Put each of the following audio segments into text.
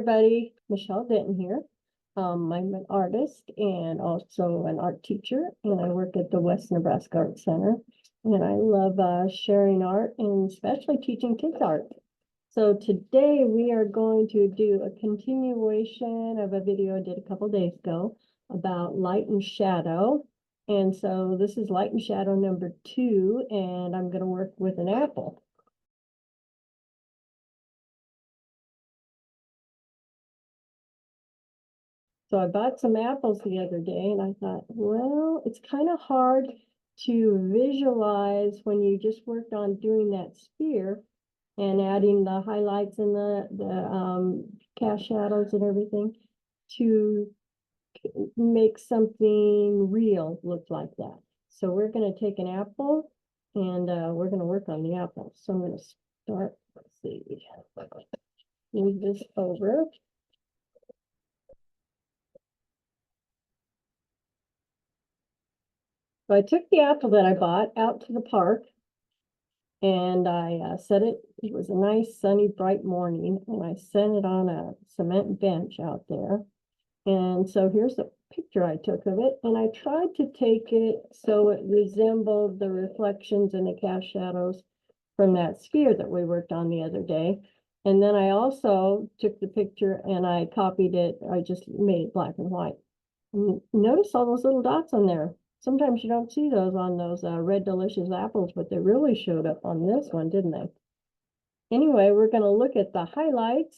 everybody, Michele Denton here. I'm an artist and also an art teacher, and I work at the West Nebraska Art Center. And I love sharing art and especially teaching kids art. So today we are going to do a continuation of a video I did a couple days ago about light and shadow. And so this is light and shadow number 2, and I'm going to work with an apple. So I bought some apples the other day and I thought, well, it's kind of hard to visualize when you just worked on doing that sphere and adding the highlights and the cast shadows and everything to make something real look like that. So we're going to take an apple and we're going to work on the apple. So I'm going to start, let's see, move this over. So I took the apple that I bought out to the park and I set it. It was a nice sunny bright morning and I set it on a cement bench out there. And so here's the picture I took of it, and I tried to take it so it resembled the reflections and the cast shadows from that sphere that we worked on the other day. And then I also took the picture and I copied it. I just made it black and white. And notice all those little dots on there. Sometimes you don't see those on those red delicious apples, but they really showed up on this one, didn't they? Anyway, we're going to look at the highlights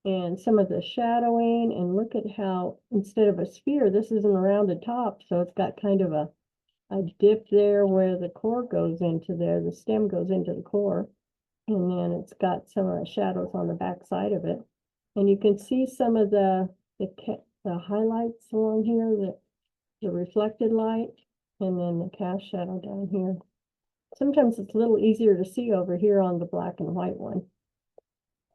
and some of the shadowing, and look at how instead of a sphere, this isn't a rounded top, so it's got kind of a dip there where the core goes into there, the stem goes into the core, and then it's got some of the shadows on the back side of it. And you can see some of the highlights along here, the reflected light, and then the cast shadow down here. Sometimes it's a little easier to see over here on the black and white one.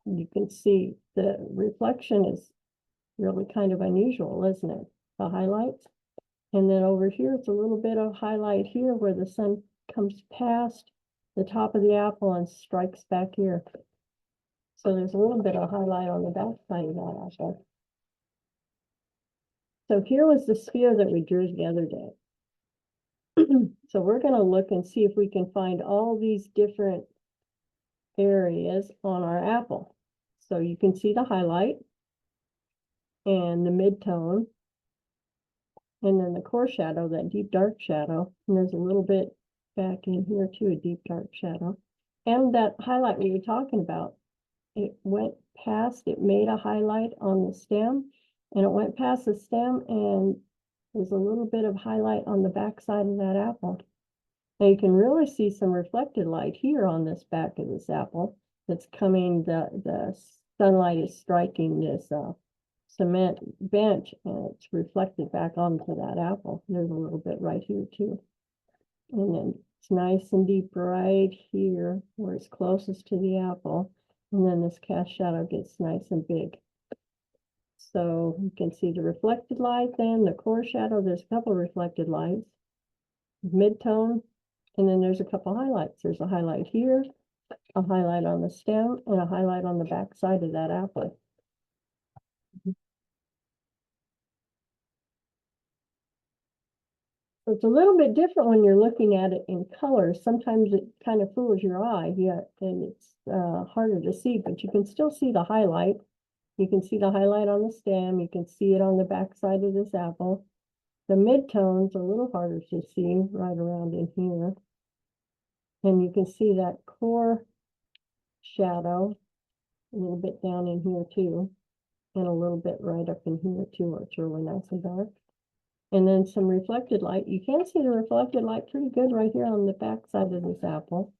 You can see the reflection is really kind of unusual, isn't it? The highlights. And then over here, it's a little bit of highlight here where the sun comes past the top of the apple and strikes back here. So there's a little bit of highlight on the back side of that apple. So here was the sphere that we drew the other day. So we're going to look and see if we can find all these different areas on our apple. So you can see the highlight and the mid-tone, and then the core shadow, that deep dark shadow. And there's a little bit back in here too, a deep dark shadow. And that highlight we were talking about, it went past, it made a highlight on the stem, and it went past the stem, and there's a little bit of highlight on the back side of that apple. Now you can really see some reflected light here on this back of this apple that's coming, the sunlight is striking this cement bench, and it's reflected back onto that apple. There's a little bit right here too. And then it's nice and deep right here where it's closest to the apple. And then this cast shadow gets nice and big. So you can see the reflected light, then the core shadow, there's a couple of reflected lights, mid-tone, and then there's a couple highlights. There's a highlight here, a highlight on the stem, and a highlight on the back side of that apple. So it's a little bit different when you're looking at it in color. Sometimes it kind of fools your eye, yeah, and it's harder to see, but you can still see the highlight. You can see the highlight on the stem. You can see it on the back side of this apple. The mid-tone's a little harder to see right around in here. And you can see that core shadow a little bit down in here too, and a little bit right up in here too, where it's really nice and dark. And then some reflected light. You can see the reflected light pretty good right here on the back side of this apple,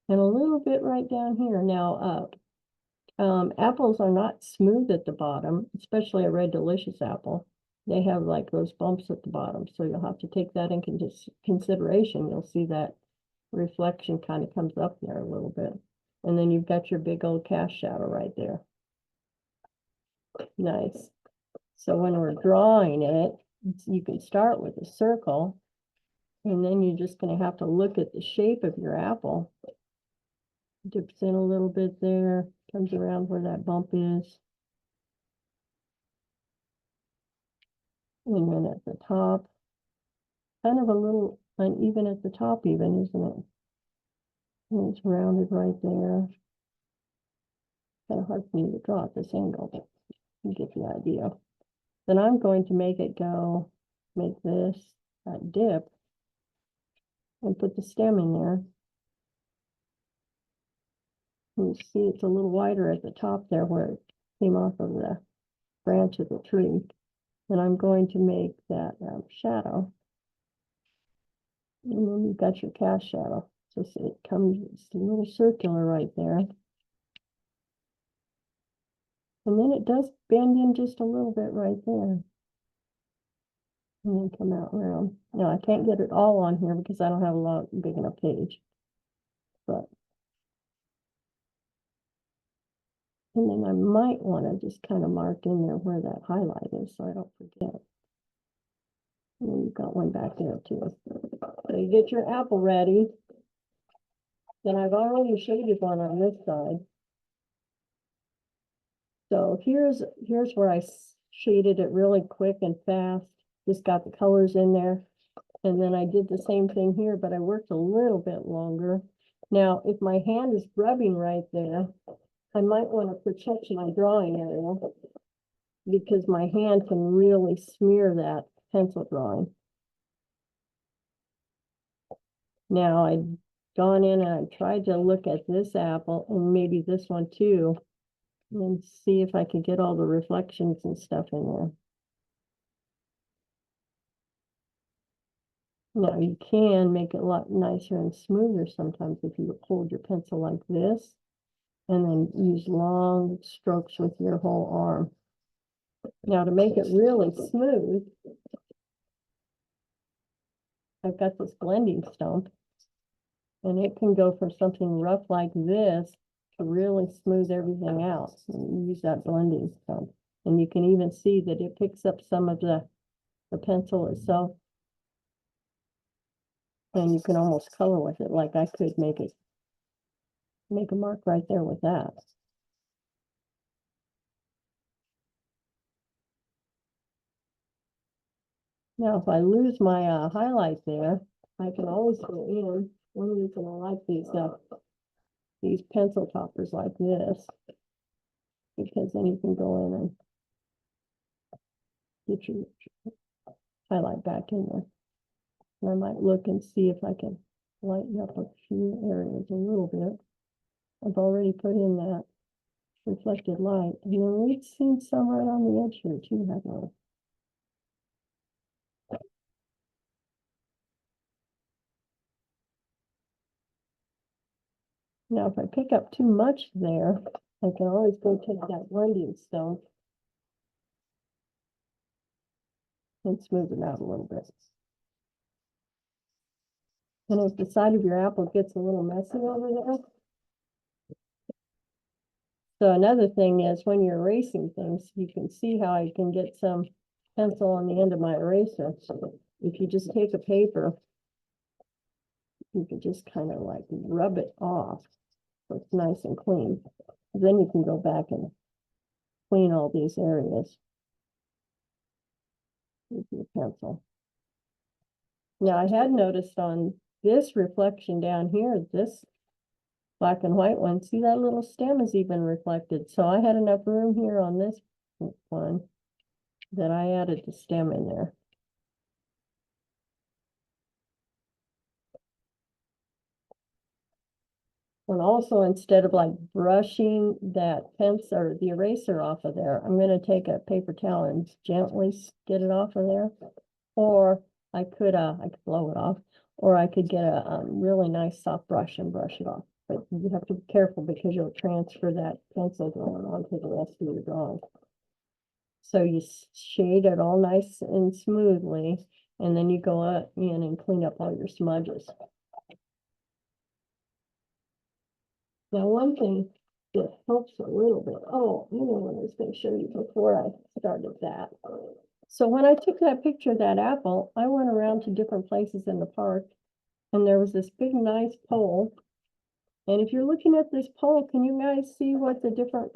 and a little bit right down here. Now, apples are not smooth at the bottom, especially a red delicious apple. They have like those bumps at the bottom, so you'll have to take that in consideration. You'll see that reflection kind of comes up there a little bit. And then you've got your big old cast shadow right there. Nice. So when we're drawing it, you can start with a circle, and then you're just going to have to look at the shape of your apple. Dips in a little bit there, Comes around where that bump is. And then at the top, kind of a little uneven at the top even, isn't it? And it's rounded right there. Kind of hard for me to draw at this angle, but you get the idea. Then I'm going to make it go, make this that dip, and put the stem in there. And you see it's a little wider at the top there where it came off of the branch of the tree. And I'm going to make that shadow. And then you've got your cast shadow. So see, it comes, it's a little circular right there. And then it does bend in just a little bit right there. And then come out around. Now I can't get it all on here because I don't have a big enough page. But and then I might want to just kind of mark in there where that highlight is so I don't forget. And then you've got one back there too. So you get your apple ready. Then I've already shaded one on this side. So here's where I shaded it really quick and fast. Just got the colors in there. And then I did the same thing here, but I worked a little bit longer. Now, if my hand is rubbing right there, I might want to protect my drawing area because my hand can really smear that pencil drawing. Now, I've gone in and I tried to look at this apple and maybe this one too, and see if I could get all the reflections and stuff in there. Now, you can make it a lot nicer and smoother sometimes if you hold your pencil like this and then use long strokes with your whole arm. Now, to make it really smooth, I've got this blending stump, and it can go from something rough like this to really smooth everything out. And use that blending stump. And you can even see that it picks up some of the pencil itself. And you can almost color with it, like I could make a mark right there with that. Now, if I lose my highlight there, I can always go in. One reason I like these pencil toppers like this, because then you can go in and get your highlight back in there. And I might look and see if I can lighten up a few areas a little bit. I've already put in that reflected light. And then we've seen some right on the edge here too, haven't we? Now, if I pick up too much there, I can always go take that blending stone and smooth it out a little bit. And if the side of your apple gets a little messy over there. So another thing is when you're erasing things, you can see how I can get some pencil on the end of my eraser. If you just take a paper, you can just kind of like rub it off so it's nice and clean. Then you can go back and clean all these areas with your pencil. Now, I had noticed on this reflection down here, this black and white one, see that little stem is even reflected. So I had enough room here on this one that I added the stem in there. And also, instead of like brushing that pencil or the eraser off of there, I'm going to take a paper towel and gently get it off of there. Or I could blow it off, or I could get a really nice soft brush and brush it off. But you have to be careful because you'll transfer that pencil drawing onto the rest of your drawing. So you shade it all nice and smoothly, and then you go in and clean up all your smudges. Now, one thing that helps a little bit, oh, you know what I was going to show you before I started that. So when I took that picture of that apple, I went around to different places in the park, and there was this big, nice pole, And if you're looking at this pole, can you guys see what the different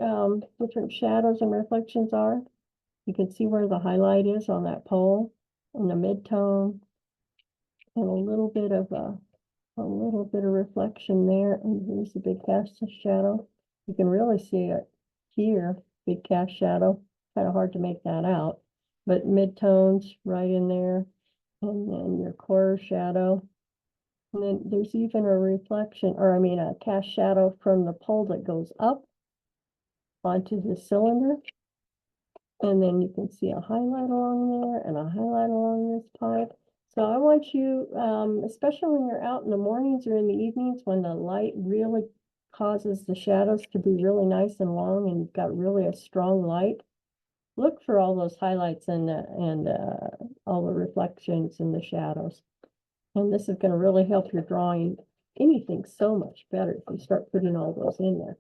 shadows and reflections are? You can see where the highlight is on that pole, and the mid-tone, and a little bit of reflection there. And here's the big cast shadow. You can really see it here, big cast shadow. Kind of hard to make that out, but mid-tones right in there, and then your core shadow. And then there's even a reflection, or I mean a cast shadow from the pole that goes up onto the cylinder. And then you can see a highlight along there and a highlight along this pipe. So I want you, especially when you're out in the mornings or in the evenings, when the light really causes the shadows to be really nice and long and you've got really a strong light, look for all those highlights and all the reflections and the shadows. And this is going to really help your drawing anything so much better if you start putting all those in there.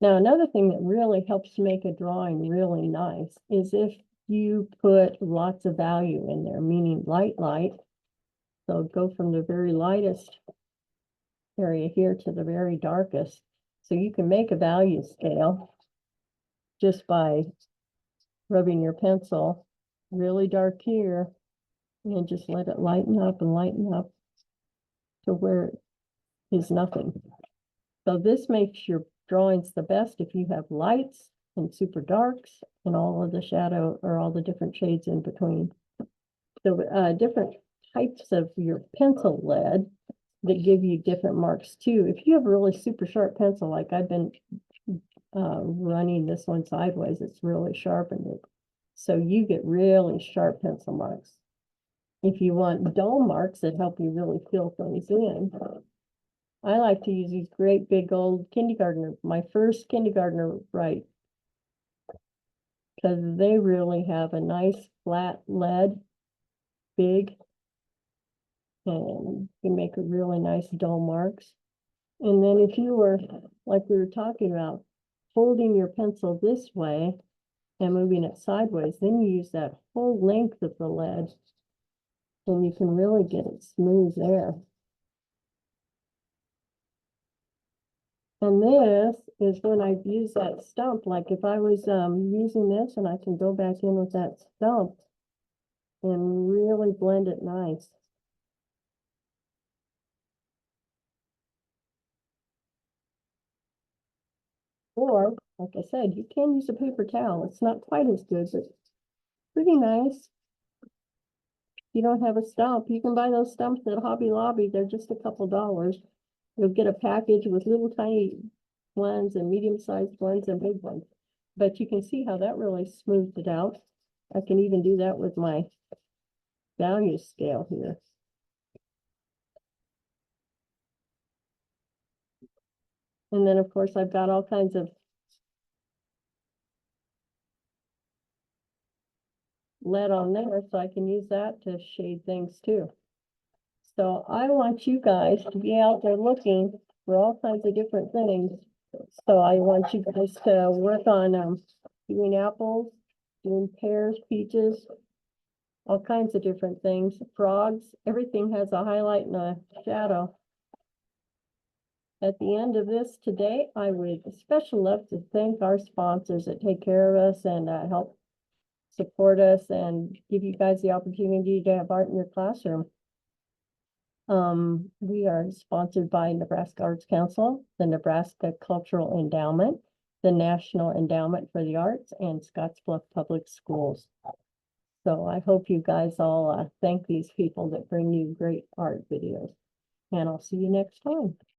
Now, another thing that really helps make a drawing really nice is if you put lots of value in there, meaning light. So go from the very lightest area here to the very darkest. So you can make a value scale just by rubbing your pencil really dark here and just let it lighten up to where it is nothing. So this makes your drawings the best if you have lights and super darks and all of the shadow or all the different shades in between. So different types of your pencil lead that give you different marks too. If you have a really super sharp pencil, like I've been running this one sideways, it's really sharpened. So you get really sharp pencil marks. If you want dull marks that help you really fill things in, I like to use these great big old kindergartner, my first kindergartner right, because they really have a nice flat lead, big, and you make a really nice dull marks. And then if you were, like we were talking about, holding your pencil this way and moving it sideways, then you use that whole length of the lead, and you can really get it smooth there. And this is when I use that stump, like if I was using this, and I can go back in with that stump and really blend it nice. Or, like I said, you can use a paper towel. It's not quite as good, but pretty nice. If you don't have a stump, you can buy those stumps at Hobby Lobby. They're just a couple dollars. You'll get a package with little tiny ones and medium-sized ones and big ones. But you can see how that really smoothed it out. I can even do that with my value scale here. And then, of course, I've got all kinds of lead on there, so I can use that to shade things too. So I want you guys to be out there looking for all kinds of different things. So I want you guys to work on doing apples, doing pears, peaches, all kinds of different things. Frogs, everything has a highlight and a shadow. At the end of this today, I would especially love to thank our sponsors that take care of us and help support us and give you guys the opportunity to have art in your classroom. We are sponsored by Nebraska Arts Council, the Nebraska Cultural Endowment, the National Endowment for the Arts, and Scottsbluff Public Schools. So I hope you guys all thank these people that bring you great art videos. And I'll see you next time.